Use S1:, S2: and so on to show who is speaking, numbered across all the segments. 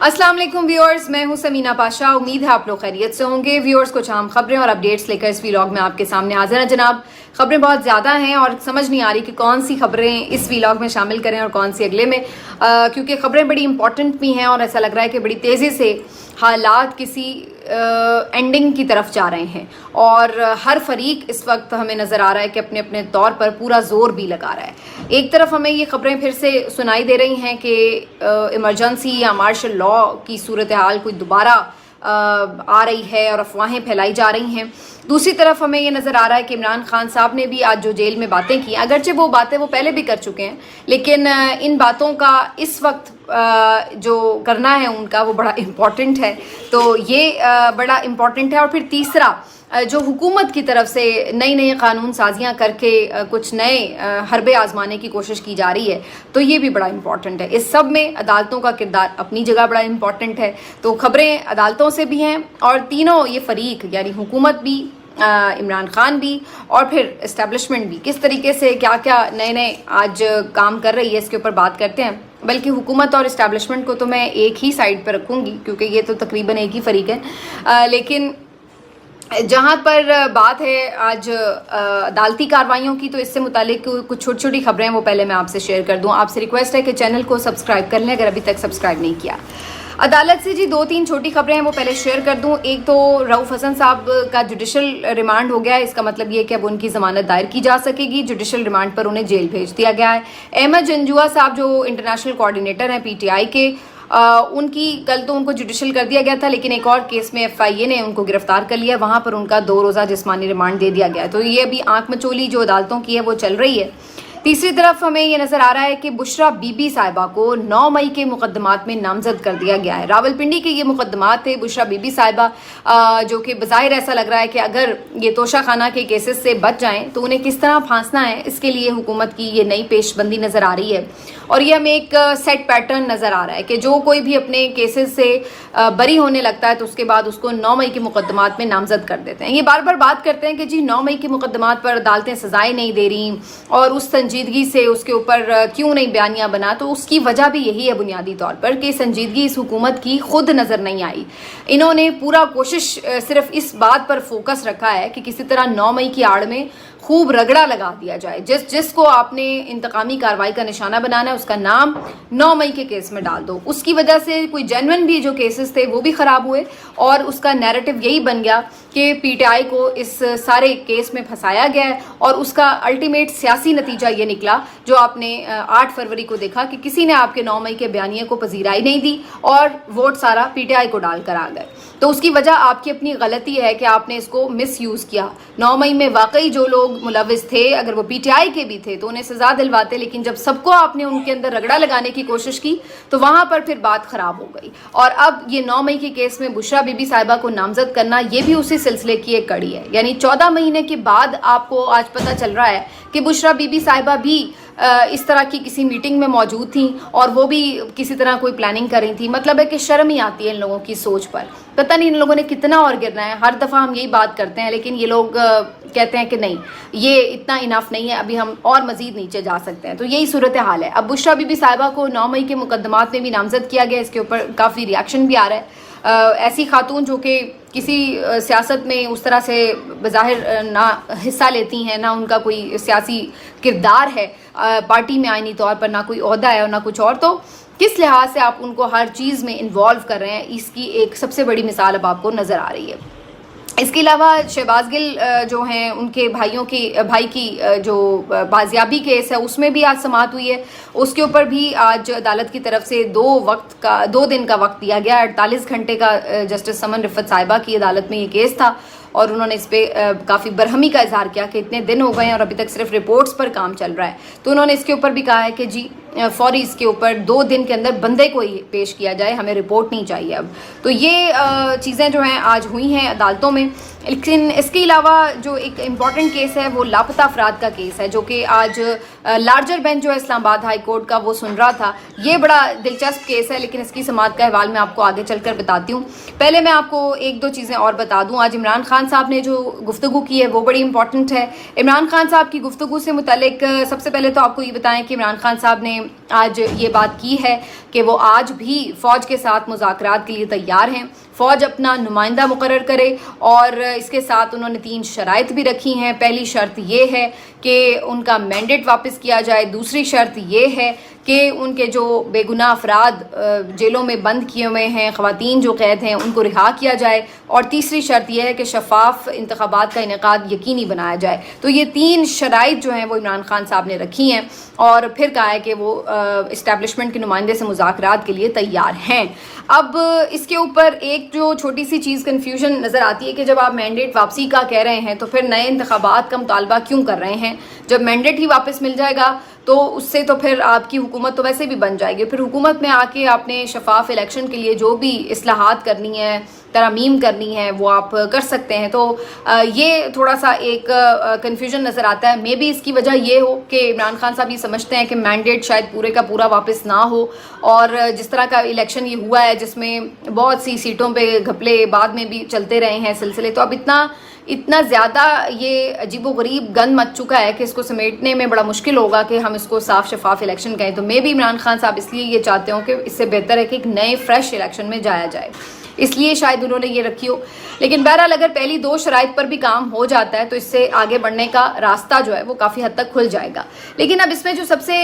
S1: अस्सलाम वालेकुम व्यूअर्स, मैं हूं समीना पाशा। उम्मीद है आप लोग खैरियत से होंगे। व्यूअर्स, कुछ अहम खबरें और अपडेट्स लेकर इस व्लॉग में आपके सामने हाजिर हैं जनाब। खबरें बहुत ज़्यादा हैं और समझ नहीं आ रही कि कौन सी खबरें इस व्लॉग में शामिल करें और कौन सी अगले में, क्योंकि खबरें बड़ी इंपॉर्टेंट भी हैं और ऐसा लग रहा है कि बड़ी तेज़ी से हालात किसी एंडिंग की तरफ जा रहे हैं और हर फरीक इस वक्त हमें नज़र आ रहा है कि अपने अपने तौर पर पूरा जोर भी लगा रहा है। एक तरफ हमें ये खबरें फिर से सुनाई दे रही हैं कि इमरजेंसी या मार्शल लॉ की सूरत हाल कोई दोबारा आ रही है और अफवाहें फैलाई जा रही हैं। दूसरी तरफ हमें ये नज़र आ रहा है कि इमरान खान साहब ने भी आज जो जेल में बातें की, अगरचे वो बातें वो पहले भी कर चुके हैं, लेकिन इन बातों का इस वक्त जो करना है उनका वो बड़ा इम्पॉर्टेंट है। तो ये बड़ा इम्पॉर्टेंट है। और फिर तीसरा, जो हुकूमत की तरफ से नई नई कानून साजियाँ करके कुछ नए हरबे आजमाने की कोशिश की जा रही है, तो ये भी बड़ा इम्पॉर्टेंट है। इस सब में अदालतों का किरदार अपनी जगह बड़ा इम्पॉर्टेंट है। तो खबरें अदालतों से भी हैं और तीनों ये फरीक यानी हुकूमत भी, इमरान खान भी और फिर इस्टेब्लिशमेंट भी किस तरीके से क्या क्या नए नए आज काम कर रही है, इसके ऊपर बात करते हैं। बल्कि हुकूमत और इस्टेब्लिशमेंट को तो मैं एक ही साइड पर रखूँगी क्योंकि ये तो तकरीबन एक ही फरीक है, लेकिन जहाँ पर बात है आज अदालती कार्रवाइयों की, तो इससे मुतालिक कुछ छोटी छोटी खबरें हैं वो पहले मैं आपसे शेयर कर दूँ। आपसे रिक्वेस्ट है कि चैनल को सब्सक्राइब कर लें अगर अभी तक सब्सक्राइब नहीं किया। अदालत से जी 2-3 छोटी खबरें हैं वो पहले शेयर कर दूं। एक तो रऊफ हसन साहब का जुडिशल रिमांड हो गया है। इसका मतलब ये है कि अब उनकी ज़मानत दायर की जा सकेगी। जुडिशल रिमांड पर उन्हें जेल भेज दिया गया है। अहमद जंजुआ साहब जो इंटरनेशनल कोऑर्डिनेटर हैं PTI के, उनकी कल तो उनको जुडिशल कर दिया गया था, लेकिन एक और केस में FIA ने उनको गिरफ्तार कर लिया। वहाँ पर उनका 2 रोज़ा जिस्मानी रिमांड दे दिया गया। तो ये अभी आंख मचोली जो अदालतों की है वो चल रही है। तीसरी तरफ हमें ये नज़र आ रहा है कि बुशरा बीबी साहिबा को 9 मई के मुकदमात में नामजद कर दिया गया है। रावलपिंडी के ये मुकदमात थे। बुशरा बीबी साहिबा जो कि बज़ाहिर ऐसा लग रहा है कि अगर ये तोशा खाना के केसेस से बच जाएं तो उन्हें किस तरह फांसना है, इसके लिए हुकूमत की ये नई पेशबंदी नज़र आ रही है। और ये हमें एक सेट पैटर्न नज़र आ रहा है कि जो कोई भी अपने केसेस से बरी होने लगता है तो उसके बाद उसको 9 मई के मुकदमात में नामजद कर देते हैं। ये बार बार बात करते हैं कि जी 9 मई के मुकदमात पर अदालतें सजाएं नहीं दे रही और उस संजीदगी से उसके ऊपर क्यों नहीं बयानिया बना। तो उसकी वजह भी यही है बुनियादी तौर पर कि संजीदगी इस हुकूमत की खुद नज़र नहीं आई। इन्होंने पूरा कोशिश सिर्फ इस बात पर फोकस रखा है कि किसी तरह 9 मई की आड़ में खूब रगड़ा लगा दिया जाए। जिसको आपने इंतकामी कार्रवाई का निशाना बनाना है उसका नाम 9 मई के केस में डाल दो। उसकी वजह से कोई जेन्युइन भी जो केसेस थे वो भी ख़राब हुए और उसका नैरेटिव यही बन गया कि PTI को इस सारे केस में फंसाया गया है और उसका अल्टीमेट सियासी नतीजा ये निकला जो आपने 8 फरवरी को देखा कि किसी ने आपके 9 मई के बयानिए को पजीराई नहीं दी और वोट सारा PTI को डालकर आ गए। तो उसकी वजह आपकी अपनी गलती है कि आपने इसको मिस यूज़ किया। 9 मई में वाकई जो लोग मुलविस थे, अगर वो PTI के भी थे तो उन्हें सजा दिलवाते, लेकिन जब सबको आपने उनके अंदर रगड़ा लगाने की कोशिश की तो वहां पर फिर बात खराब हो गई। और अब ये 9 मई के केस में बुशरा बीबी साहिबा को नामजद करना ये भी उसी सिलसिले की एक कड़ी है। यानी 14 महीने के बाद आपको आज पता चल रहा है कि बुशरा बीबी साहिबा भी इस तरह की किसी मीटिंग में मौजूद थी और वो भी किसी तरह कोई प्लानिंग कर रही थी। मतलब है कि शर्म ही आती है इन लोगों की सोच पर। पता नहीं इन लोगों ने कितना और गिरना है। हर दफ़ा हम यही बात करते हैं लेकिन ये लोग कहते हैं कि नहीं, ये इतना इनफ नहीं है, अभी हम और मज़ीद नीचे जा सकते हैं। तो यही सूरत हाल है। अब बुशरा बीबी साहिबा को 9 मई के मुकदमात में भी नामजद किया गया। इसके ऊपर काफ़ी रिएक्शन भी आ रहा है। ऐसी खातून जो कि किसी सियासत में उस तरह से बज़ाहिर ना हिस्सा लेती हैं, ना उनका कोई सियासी किरदार है पार्टी में आईनी तौर पर, ना कोई ओहदा है और ना कुछ और, तो किस लिहाज से आप उनको हर चीज़ में इन्वॉल्व कर रहे हैं, इसकी एक सबसे बड़ी मिसाल अब आपको नज़र आ रही है। इसके अलावा शहबाज गिल जो हैं उनके भाई की जो बाजियाबी केस है उसमें भी आज समाअत हुई है। उसके ऊपर भी आज अदालत की तरफ से 2 दिन का वक्त दिया गया। 48 घंटे का जस्टिस समन रिफत साहिबा की अदालत में ये केस था और उन्होंने इस पर काफ़ी बरहमी का इजहार किया कि इतने दिन हो गए हैं और अभी तक सिर्फ रिपोर्ट्स पर काम चल रहा है। तो उन्होंने इसके ऊपर भी कहा है कि जी फौरी इसके ऊपर 2 दिन के अंदर बंदे को ही पेश किया जाए, हमें रिपोर्ट नहीं चाहिए अब। तो ये चीज़ें जो हैं आज हुई हैं अदालतों में। लेकिन इसके अलावा जो एक इम्पॉर्टेंट केस है वो लापता अफराद का केस है जो कि आज लार्जर बेंच जो है इस्लामाबाद हाई कोर्ट का वो सुन रहा था। ये बड़ा दिलचस्प केस है लेकिन इसकी समाअत का अहवाल मैं आपको आगे चलकर बताती हूँ। पहले मैं आपको 1-2 चीज़ें और बता दूँ। आज इमरान खान साहब ने जो गुफ्तगू की है वो बड़ी इंपॉर्टेंट है। इमरान खान साहब की गुफ्तगू से मुतल्लिक सबसे पहले तो आपको ये बताएं कि इमरान खान साहब ने آج یہ بات کی ہے کہ وہ آج بھی فوج کے ساتھ مذاکرات کے لیے تیار ہیں، فوج اپنا نمائندہ مقرر کرے، اور اس کے ساتھ انہوں نے 3 شرائط بھی رکھی ہیں۔ پہلی شرط یہ ہے کہ ان کا مینڈیٹ واپس کیا جائے، دوسری شرط یہ ہے کہ ان کے جو بے گناہ افراد جیلوں میں بند کیے ہوئے ہیں، خواتین جو قید ہیں، ان کو رہا کیا جائے، اور تیسری شرط یہ ہے کہ شفاف انتخابات کا انعقاد یقینی بنایا جائے۔ تو یہ 3 شرائط جو ہیں وہ عمران خان صاحب نے رکھی ہیں، اور پھر کہا ہے کہ وہ اسٹیبلشمنٹ کے نمائندے سے مذاکرات کے لیے تیار ہیں۔ اب اس کے اوپر ایک جو چھوٹی سی چیز کنفیوژن نظر آتی ہے کہ جب آپ مینڈیٹ واپسی کا کہہ رہے ہیں تو پھر نئے انتخابات کا مطالبہ کیوں کر رہے ہیں؟ جب مینڈیٹ ہی واپس مل جائے گا تو اس سے تو پھر آپ کی حکومت تو ویسے بھی بن جائے گی، پھر حکومت میں آ کے آپ نے شفاف الیکشن کے لیے جو بھی اصلاحات کرنی ہے، ترامیم کرنی ہے، وہ آپ کر سکتے ہیں۔ تو یہ تھوڑا سا ایک کنفیوژن نظر آتا ہے۔ مے بی اس کی وجہ یہ ہو کہ عمران خان صاحب یہ سمجھتے ہیں کہ مینڈیٹ شاید پورے کا پورا واپس نہ ہو، اور جس طرح کا الیکشن یہ ہوا ہے جس میں بہت سی سیٹوں پہ گھپلے بعد میں بھی چلتے رہے ہیں سلسلے، تو اب اتنا زیادہ یہ عجیب و غریب گند مچ چکا ہے کہ اس کو سمیٹنے میں بڑا مشکل ہوگا کہ ہم اس کو صاف شفاف الیکشن کہیں۔ تو مے بھی عمران خان صاحب اس لیے یہ چاہتے ہوں کہ اس سے بہتر ہے کہ ایک نئے فریش الیکشن میں جایا جائے، اس لیے شاید انہوں نے یہ رکھی ہو۔ لیکن بہرحال اگر پہلی 2 شرائط پر بھی کام ہو جاتا ہے تو اس سے آگے بڑھنے کا راستہ جو ہے وہ کافی حد تک کھل جائے گا۔ لیکن اب اس میں جو سب سے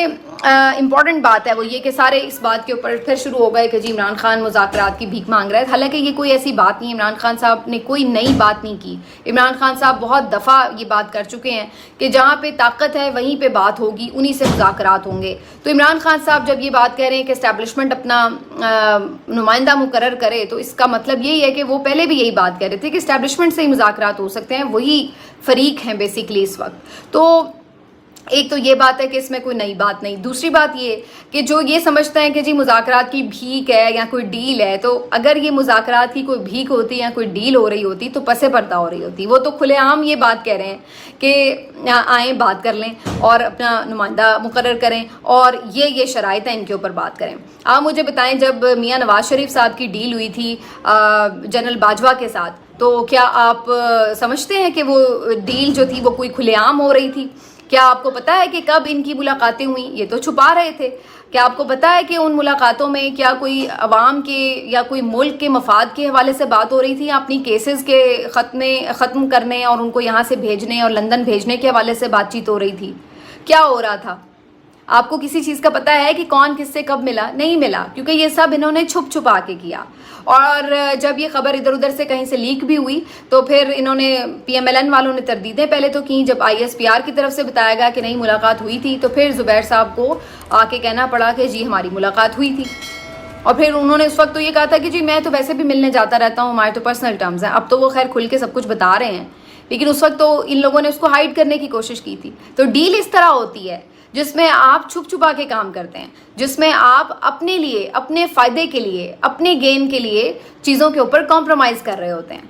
S1: امپورٹنٹ بات ہے وہ یہ کہ سارے اس بات کے اوپر پھر شروع ہو گئے کہ جی عمران خان مذاکرات کی بھیک مانگ رہا ہے، حالانکہ یہ کوئی ایسی بات نہیں ہے، عمران خان صاحب نے کوئی نئی بات نہیں کی۔ عمران خان صاحب بہت دفعہ یہ بات کر چکے ہیں کہ جہاں پہ طاقت ہے وہیں پہ بات ہوگی، انہی سے مذاکرات ہوں گے۔ تو عمران خان صاحب جب یہ بات کہہ رہے ہیں کہ اسٹیبلشمنٹ اپنا نمائندہ مقرر کرے، تو اس کا مطلب یہی ہے کہ وہ پہلے بھی یہی بات کہہ رہے تھے کہ اسٹیبلشمنٹ سے ہی مذاکرات ہو سکتے ہیں، وہی فریق ہیں بیسیکلی اس وقت۔ تو ایک تو یہ بات ہے کہ اس میں کوئی نئی بات نہیں۔ دوسری بات یہ کہ جو یہ سمجھتے ہیں کہ جی مذاکرات کی بھیک ہے یا کوئی ڈیل ہے، تو اگر یہ مذاکرات کی کوئی بھیک ہوتی یا کوئی ڈیل ہو رہی ہوتی تو پس پردہ ہو رہی ہوتی۔ وہ تو کھلے عام یہ بات کہہ رہے ہیں کہ آئیں بات کر لیں اور اپنا نمائندہ مقرر کریں، اور یہ شرائط ہیں ان کے اوپر بات کریں۔ آپ مجھے بتائیں، جب میاں نواز شریف صاحب کی ڈیل ہوئی تھی جنرل باجوہ کے ساتھ، تو کیا آپ سمجھتے ہیں کہ وہ ڈیل جو تھی وہ کوئی کھلے عام ہو رہی تھی؟ کیا آپ کو پتا ہے کہ کب ان کی ملاقاتیں ہوئیں؟ یہ تو چھپا رہے تھے۔ کیا آپ کو پتا ہے کہ ان ملاقاتوں میں کیا کوئی عوام کے یا کوئی ملک کے مفاد کے حوالے سے بات ہو رہی تھی، یا اپنی کیسز کے ختم کرنے اور ان کو یہاں سے بھیجنے اور لندن بھیجنے کے حوالے سے بات چیت ہو رہی تھی؟ کیا ہو رہا تھا؟ آپ کو کسی چیز کا پتہ ہے کہ کون کس سے کب ملا؟ نہیں ملا، کیونکہ یہ سب انہوں نے چھپ چھپا کے کیا۔ اور جب یہ خبر ادھر ادھر سے کہیں سے لیک بھی ہوئی تو پھر انہوں نے پی ایم ایل این والوں نے تردیدیں پہلے تو کی، جب آئی ایس پی آر کی طرف سے بتایا گیا کہ نہیں ملاقات ہوئی تھی، تو پھر زبیر صاحب کو آ کے کہنا پڑا کہ جی ہماری ملاقات ہوئی تھی۔ اور پھر انہوں نے اس وقت تو یہ کہا تھا کہ جی میں تو ویسے بھی ملنے جاتا رہتا ہوں، ہمارے تو پرسنل ٹرمز ہیں۔ اب تو وہ خیر کھل کے سب کچھ بتا رہے ہیں، لیکن اس وقت تو ان لوگوں نے اس کو ہائیڈ کرنے کی کوشش کی تھی۔ تو ڈیل اس طرح ہوتی ہے جس میں آپ چھپ چھپا کے کام کرتے ہیں، جس میں آپ اپنے لیے، اپنے فائدے کے لیے، اپنے گین کے لیے چیزوں کے اوپر کمپرومائز کر رہے ہوتے ہیں۔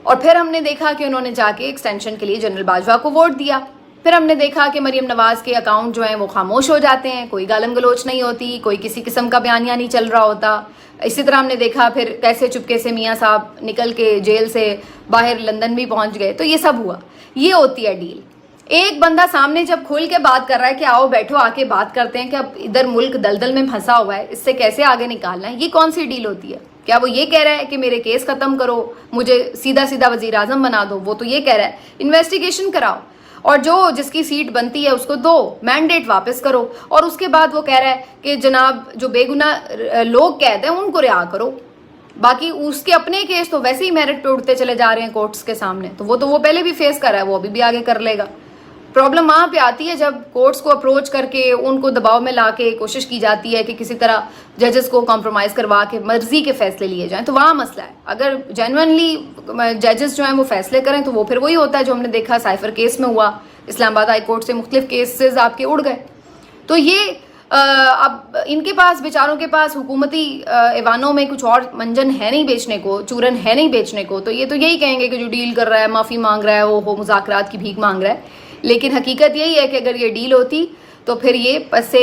S1: اور پھر ہم نے دیکھا کہ انہوں نے جا کے ایکسٹینشن کے لیے جنرل باجوہ کو ووٹ دیا۔ پھر ہم نے دیکھا کہ مریم نواز کے اکاؤنٹ جو ہیں وہ خاموش ہو جاتے ہیں، کوئی گالم گلوچ نہیں ہوتی، کوئی کسی قسم کا بیانیہ نہیں چل رہا ہوتا۔ اسی طرح ہم نے دیکھا پھر کیسے چپکے سے میاں صاحب نکل کے جیل سے باہر لندن بھی پہنچ گئے۔ تو یہ سب ہوا، یہ ہوتی ہے ڈیل۔ ایک بندہ سامنے جب کھل کے بات کر رہا ہے کہ آؤ بیٹھو آ کے بات کرتے ہیں کہ اب ادھر ملک دلدل میں پھنسا ہوا ہے، اس سے کیسے آگے نکالنا ہے، یہ کون سی ڈیل ہوتی ہے؟ کیا وہ یہ کہہ رہا ہے کہ میرے کیس ختم کرو، مجھے سیدھا سیدھا وزیر اعظم بنا دو؟ وہ تو یہ کہہ رہا ہے انویسٹیگیشن کراؤ، اور جس کی سیٹ بنتی ہے اس کو دو، مینڈیٹ واپس کرو۔ اور اس کے بعد وہ کہہ رہا ہے کہ جناب جو بے گناہ لوگ قید ہیں ان کو رہا کرو۔ باقی اس کے اپنے کیس تو ویسے ہی میرٹ پہ اٹھتے چلے جا رہے ہیں کورٹس کے سامنے، تو وہ پہلے بھی فیس کر رہا ہے، وہ ابھی بھی آگے کر لے گا۔ پرابلم وہاں پہ آتی ہے جب کورٹس کو اپروچ کر کے ان کو دباؤ میں لا کے کوشش کی جاتی ہے کہ کسی طرح ججز کو کمپرومائز کروا کے مرضی کے فیصلے لیے جائیں، تو وہاں مسئلہ ہے۔ اگر جینوئنلی ججز جو ہیں وہ فیصلے کریں تو وہ پھر وہی ہوتا ہے جو ہم نے دیکھا سائفر کیس میں ہوا، اسلام آباد ہائی کورٹ سے مختلف کیسز آپ کے اڑ گئے۔ تو یہ اب ان کے پاس بیچاروں کے پاس حکومتی ایوانوں میں کچھ اور منجن ہے نہیں بیچنے کو، چورن ہے نہیں بیچنے کو، تو یہ تو یہی کہیں گے کہ جو ڈیل کر رہا ہے، معافی مانگ رہا ہے، وہ مذاکرات کی بھیک مانگ رہا ہے۔ لیکن حقیقت یہی ہے کہ اگر یہ ڈیل ہوتی تو پھر یہ پس سے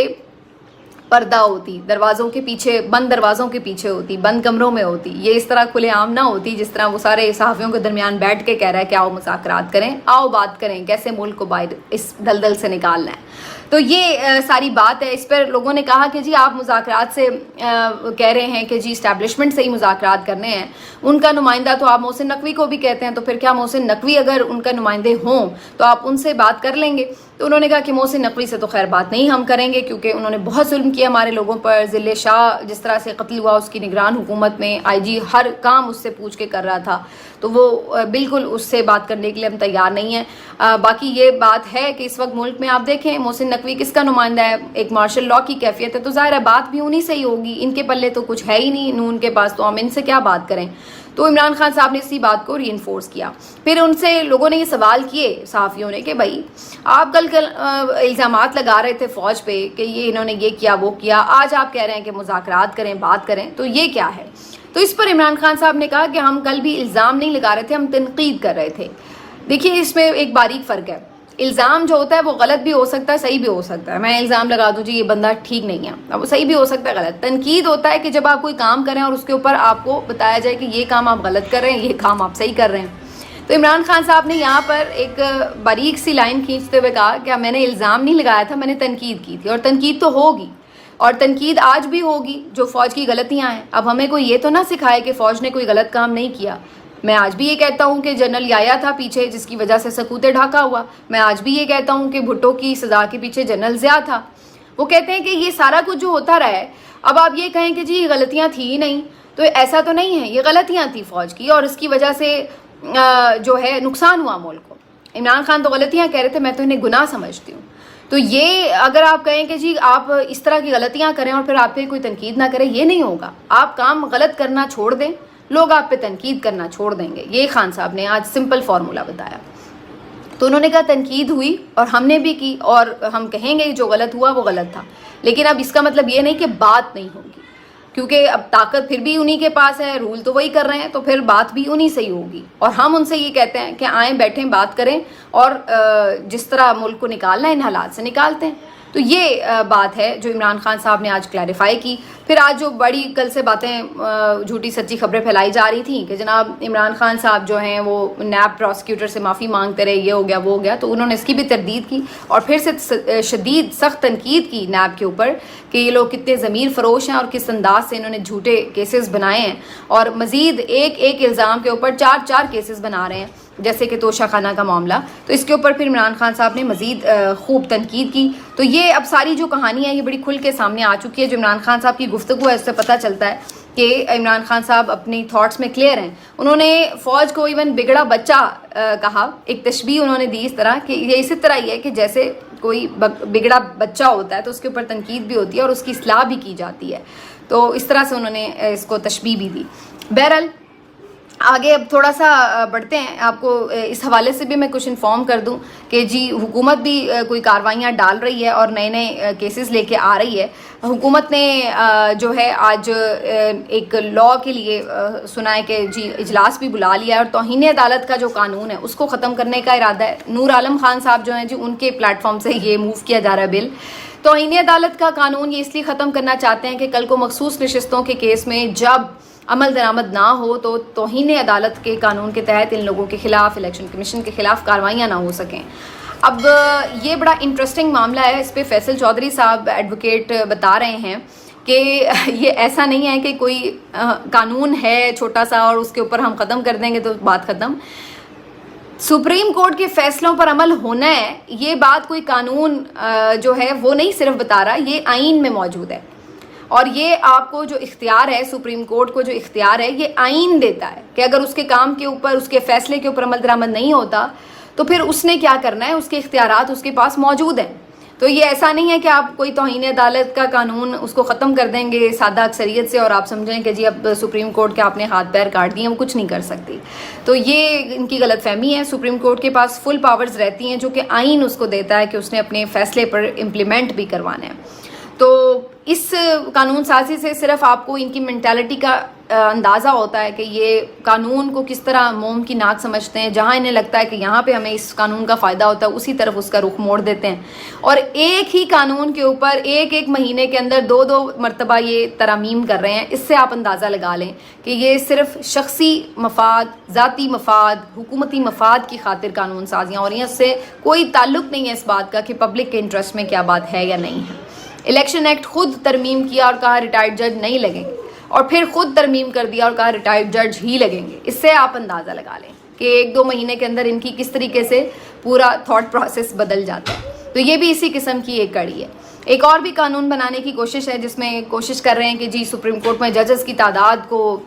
S1: पर्दा होती, दरवाज़ों के पीछे, बंद दरवाज़ों के पीछे होती, बंद कमरों में होती, ये इस तरह खुले आम ना होती जिस तरह वो सारे सहाफ़ियों के दरमियान बैठ के कह रहा है कि आओ मुज़ाकरात करें, आओ बात करें कैसे मुल्क को बाहर इस दलदल से निकालना है। तो ये सारी बात है। इस पर लोगों ने कहा कि जी आप मुज़ाकरात से कह रहे हैं कि जी इस्टेब्लिशमेंट से ही मुज़ाकरात करने हैं, उनका नुमाइंदा तो आप मोहसिन नकवी को भी कहते हैं, तो फिर क्या मोहसिन नकवी अगर उनका नुमाइंदे हों तो आप उनसे बात कर लेंगे? तो उन्होंने कहा कि मोहसिन नकवी से तो खैर बात नहीं हम करेंगे, क्योंकि उन्होंने बहुत जुल्म किया हमारे लोगों पर। ज़िले शाह जिस तरह से कत्ल हुआ उसकी निगरान हुकूमत में IG हर काम उससे पूछ के कर रहा था, तो वो बिल्कुल उससे बात करने के लिए हम तैयार नहीं हैं। बाकी ये बात है कि इस वक्त मुल्क में आप देखें मोहसिन नकवी किसका नुमाइंदा है, एक मार्शल लॉ की कैफियत है, तो ज़ाहिर है बात भी उन्हीं से ही होगी। इनके पल्ले तो कुछ है ही नहीं नून के पास, तो हम इनसे क्या बात करें। तो इमरान खान साहब ने इसी बात को रीइंफोर्स किया। फिर उनसे लोगों ने ये सवाल किए सहाफ़ियों ने कि भाई आप कल इल्ज़ामात लगा रहे थे फ़ौज पे कि ये इन्होंने ये किया वो किया, आज आप कह रहे हैं कि मुज़ाकरात करें, बात करें, तो ये क्या है? तो इस पर इमरान खान साहब ने कहा कि हम कल भी इल्ज़ाम नहीं लगा रहे थे, हम तनकीद कर रहे थे। देखिए इसमें एक बारीक फ़र्क है। इल्ज़ाम जो होता है वो गलत भी हो सकता है, सही भी हो सकता है। मैं इल्ज़ाम लगा दूँ जी ये बंदा ठीक नहीं है, अब सही भी हो सकता है, गलत। तनकीद होता है कि जब आप कोई काम करें और उसके ऊपर आपको बताया जाए कि ये काम आप गलत कर रहे हैं, ये काम आप सही कर रहे हैं। तो इमरान खान साहब ने यहाँ पर एक बारीक सी लाइन खींचते हुए कहा कि मैंने इल्ज़ाम नहीं लगाया था, मैंने तनकीद की थी, और तनकीद तो होगी, और तनकीद आज भी होगी जो फ़ौज की गलतियाँ हैं। अब हमें कोई ये तो ना सिखाए कि फ़ौज ने कोई गलत काम नहीं किया। मैं आज भी ये कहता हूँ कि जनरल याया था पीछे जिसकी वजह से सकूते ढाका हुआ। मैं आज भी ये कहता हूँ कि भुट्टो की सज़ा के पीछे जनरल ज़िया था। वो कहते हैं कि ये सारा कुछ जो होता रहा है, अब आप ये कहें कि जी ये गलतियाँ थी ही नहीं, तो ऐसा तो नहीं है, ये गलतियाँ थी फ़ौज की और इसकी वजह से जो है नुकसान हुआ मुल्क को। इमरान खान तो गलतियाँ कह रहे थे, मैं तो इन्हें गुनाह समझती हूँ। तो ये अगर आप कहें कि जी आप इस तरह की गलतियाँ करें और फिर आप पे कोई तनकीद ना करे, ये नहीं होगा। आप काम गलत करना छोड़ दें, लोग आप पे तनकीद करना छोड़ देंगे। ये खान साहब ने आज सिंपल फार्मूला बताया। तो उन्होंने कहा तनकीद हुई और हमने भी की, और हम कहेंगे जो गलत हुआ वो गलत था, लेकिन अब इसका मतलब ये नहीं कि बात नहीं होगी, क्योंकि अब ताकत फिर भी उन्हीं के पास है, रूल तो वही कर रहे हैं, तो फिर बात भी उन्हीं से ही होगी। और हम उनसे ये कहते हैं कि आएँ बैठें बात करें और जिस तरह मुल्क को निकालना है इन हालात से निकालते हैं। तो ये बात है जो इमरान खान साहब ने आज क्लैरिफाई की। फिर आज जो बड़ी कल से बातें झूठी सच्ची खबरें फैलाई जा रही थी कि जनाब इमरान खान साहब जो हैं वो नैब प्रोसिक्यूटर से माफ़ी मांगते रहे, ये हो गया वो हो गया, तो उन्होंने इसकी भी तरदीद की और फिर से शदीद सख्त तनकीद की नैब के ऊपर कि ये लोग कितने ज़मीर फरोश हैं और किस अंदाज से इन्होंने झूठे केसेस बनाए हैं, और मज़ीद एक एक इल्ज़ाम के ऊपर 4 केसेस बना रहे हैं, जैसे कि तोशा खाना का मामला। तो इसके ऊपर फिर इमरान खान साहब ने मज़ीद खूब तनकीद की। तो ये अब सारी जो कहानी है ये बड़ी खुल के सामने आ चुकी है। जो इमरान खान साहब की गुफ्तगू है उससे पता चलता है कि इमरान खान साहब अपनी थॉट्स में क्लियर हैं। उन्होंने फ़ौज को इवन बिगड़ा बच्चा कहा, एक तशबीह उन्होंने दी इस तरह कि ये इसी तरह ही है कि जैसे कोई बिगड़ा बच्चा होता है तो उसके ऊपर तनकीद भी होती है और उसकी इस्लाह भी की जाती है। तो इस तरह से उन्होंने इसको तशबीह भी दी। बहरहाल आगे अब थोड़ा सा बढ़ते हैं। आपको इस हवाले से भी मैं कुछ इन्फॉर्म कर दूं कि जी हुकूमत भी कोई कार्रवाइयाँ डाल रही है और नए नए केसेस लेके आ रही है। हुकूमत ने जो है आज एक लॉ के लिए सुना है कि जी इजलास भी बुला लिया है और तौहीन अदालत का जो कानून है उसको ख़त्म करने का इरादा है। नूर आलम खान साहब जो हैं जी उनके प्लेटफॉर्म से ये मूव किया जा रहा है बिल। तौहीन अदालत का कानून ये इसलिए ख़त्म करना चाहते हैं कि कल को मखसूस नशिस्तों के केस में जब अमल दरामद ना हो तो तौहीन अदालत के कानून के तहत इन लोगों के खिलाफ, इलेक्शन कमीशन के खिलाफ कार्रवाइयाँ ना हो सकें। अब ये बड़ा इंटरेस्टिंग मामला है। इस पे फैसल चौधरी साहब एडवोकेट बता रहे हैं कि ये ऐसा नहीं है कि कोई कानून है छोटा सा और उसके ऊपर हम ख़त्म कर देंगे तो बात ख़त्म। सुप्रीम कोर्ट के फैसलों पर अमल होना है, ये बात कोई कानून जो है वो नहीं सिर्फ बता रहा, ये आइन में मौजूद है। और ये आपको जो इख्तियार है, सुप्रीम कोर्ट को जो इख्तियार है, ये आइन देता है कि अगर उसके काम के ऊपर, उसके फैसले के ऊपर अमल दरामद नहीं होता तो फिर उसने क्या करना है, उसके इख्तियारात उसके पास मौजूद हैं। तो ये ऐसा नहीं है कि आप कोई तौहीन अदालत का कानून उसको ख़त्म कर देंगे सादा अक्सरियत से और आप समझें कि जी अब सुप्रीम कोर्ट के आपने हाथ पैर काट दिए, वो कुछ नहीं कर सकती। तो ये इनकी गलतफहमी है। सुप्रीम कोर्ट के पास फुल पावर्स रहती हैं जो कि आइन उसको देता है कि उसने अपने फैसले पर इम्प्लीमेंट भी करवाना है। तो इस कानून साजी से सिर्फ आपको इनकी मेंटालिटी का اندازہ ہوتا ہے کہ یہ قانون کو کس طرح موم کی ناک سمجھتے ہیں، جہاں انہیں لگتا ہے کہ یہاں پہ ہمیں اس قانون کا فائدہ ہوتا ہے اسی طرف اس کا رخ موڑ دیتے ہیں، اور ایک ہی قانون کے اوپر ایک مہینے کے اندر 2 مرتبہ یہ ترامیم کر رہے ہیں۔ اس سے آپ اندازہ لگا لیں کہ یہ صرف شخصی مفاد، ذاتی مفاد، حکومتی مفاد کی خاطر قانون سازیاں ہو رہی ہیں، اس سے کوئی تعلق نہیں ہے اس بات کا کہ پبلک کے انٹرسٹ میں کیا بات ہے یا نہیں ہے۔ الیکشن ایکٹ خود ترمیم کیا اور کہا ریٹائرڈ جج نہیں لگیں گے، اور پھر خود ترمیم کر دیا اور کہا ریٹائرڈ جج ہی لگیں گے۔ اس سے آپ اندازہ لگا لیں کہ 1-2 مہینے کے اندر ان کی کس طریقے سے پورا تھاٹ پروسیس بدل جاتا ہے۔ تو یہ بھی اسی قسم کی ایک کڑی ہے۔ ایک اور بھی قانون بنانے کی کوشش ہے جس میں کوشش کر رہے ہیں کہ جی سپریم کورٹ میں ججز کی تعداد کو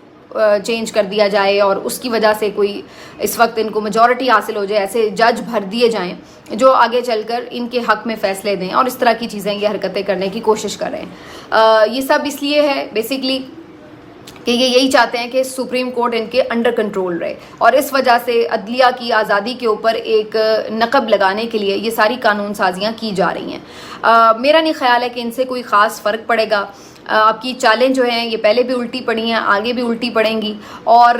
S1: چینج کر دیا جائے اور اس کی وجہ سے کوئی اس وقت ان کو میجورٹی حاصل ہو جائے، ایسے جج بھر دیے جائیں جو آگے چل کر ان کے حق میں فیصلے دیں، اور اس طرح کی چیزیں یہ حرکتیں کرنے کی کوشش کر رہے ہیں۔ یہ سب اس لیے ہے بیسکلی کہ یہ یہی چاہتے ہیں کہ سپریم کورٹ ان کے انڈر کنٹرول رہے، اور اس وجہ سے عدلیہ کی آزادی کے اوپر ایک نقب لگانے کے لیے یہ ساری قانون سازیاں کی جا رہی ہیں۔ میرا نہیں خیال ہے کہ ان سے کوئی خاص فرق پڑے گا۔ آپ کی چالیں جو ہیں یہ پہلے بھی الٹی پڑی ہیں، آگے بھی الٹی پڑیں گی، اور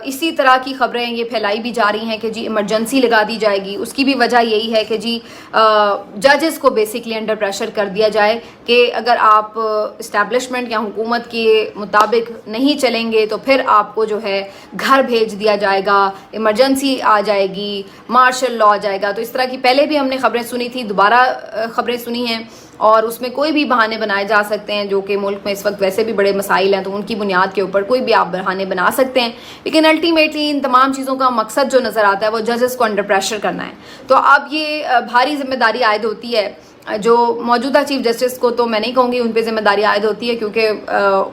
S1: اسی طرح کی خبریں یہ پھیلائی بھی جا رہی ہیں کہ جی ایمرجنسی لگا دی جائے گی۔ اس کی بھی وجہ یہی ہے کہ جی ججز کو بیسکلی انڈر پریشر کر دیا جائے کہ اگر آپ اسٹیبلشمنٹ یا حکومت کے مطابق نہیں چلیں گے تو پھر آپ کو جو ہے گھر بھیج دیا جائے گا، ایمرجنسی آ جائے گی، مارشل لا آ جائے گا۔ تو اس طرح کی پہلے بھی ہم نے خبریں سنی تھی، دوبارہ خبریں سنی ہیں، اور اس میں کوئی بھی بہانے بنائے جا سکتے ہیں جو کہ ملک میں اس وقت ویسے بھی بڑے مسائل ہیں، تو ان کی بنیاد کے اوپر کوئی بھی آپ بہانے بنا سکتے ہیں، لیکن الٹیمیٹلی ان تمام چیزوں کا مقصد جو نظر آتا ہے وہ ججز کو انڈر پریشر کرنا ہے۔ تو اب یہ بھاری ذمہ داری عائد ہوتی ہے جو موجودہ چیف جسٹس کو، تو میں نہیں کہوں گی ان پہ ذمہ داری عائد ہوتی ہے، کیونکہ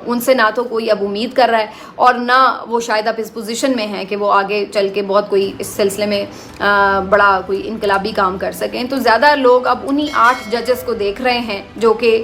S1: ان سے نہ تو کوئی اب امید کر رہا ہے اور نہ وہ شاید اب اس پوزیشن میں ہیں کہ وہ آگے چل کے بہت کوئی اس سلسلے میں بڑا کوئی انقلابی کام کر سکیں۔ تو زیادہ لوگ اب انہی 8 ججز کو دیکھ رہے ہیں جو کہ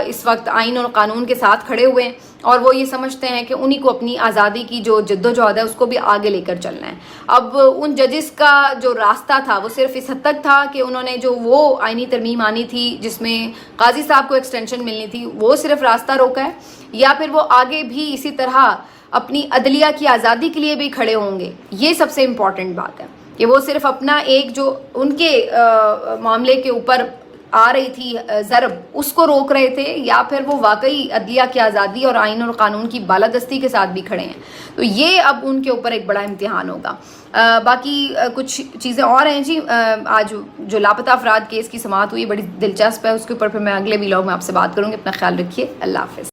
S1: اس وقت آئین اور قانون کے ساتھ کھڑے ہوئے ہیں، اور وہ یہ سمجھتے ہیں کہ انہی کو اپنی آزادی کی جو جدوجہد ہے اس کو بھی آگے لے کر چلنا ہے۔ اب ان ججز کا جو راستہ تھا وہ صرف اس حد تک تھا کہ انہوں نے جو وہ آئینی ترمیم آنی تھی جس میں قاضی صاحب کو ایکسٹینشن ملنی تھی، وہ صرف راستہ روکا ہے، یا پھر وہ آگے بھی اسی طرح اپنی عدلیہ کی آزادی کے لیے بھی کھڑے ہوں گے۔ یہ سب سے امپورٹنٹ بات ہے کہ وہ صرف اپنا ایک جو ان کے معاملے کے اوپر آ رہی تھی ضرب اس کو روک رہے تھے، یا پھر وہ واقعی عدلیہ کی آزادی اور آئین اور قانون کی بالادستی کے ساتھ بھی کھڑے ہیں۔ تو یہ اب ان کے اوپر ایک بڑا امتحان ہوگا۔ باقی کچھ چیزیں اور ہیں جی، آج جو لاپتہ افراد کیس کی سماعت ہوئی بڑی دلچسپ ہے، اس کے اوپر پھر میں اگلے ویلاگ میں آپ سے بات کروں گی۔ اپنا خیال رکھیے، اللہ حافظ۔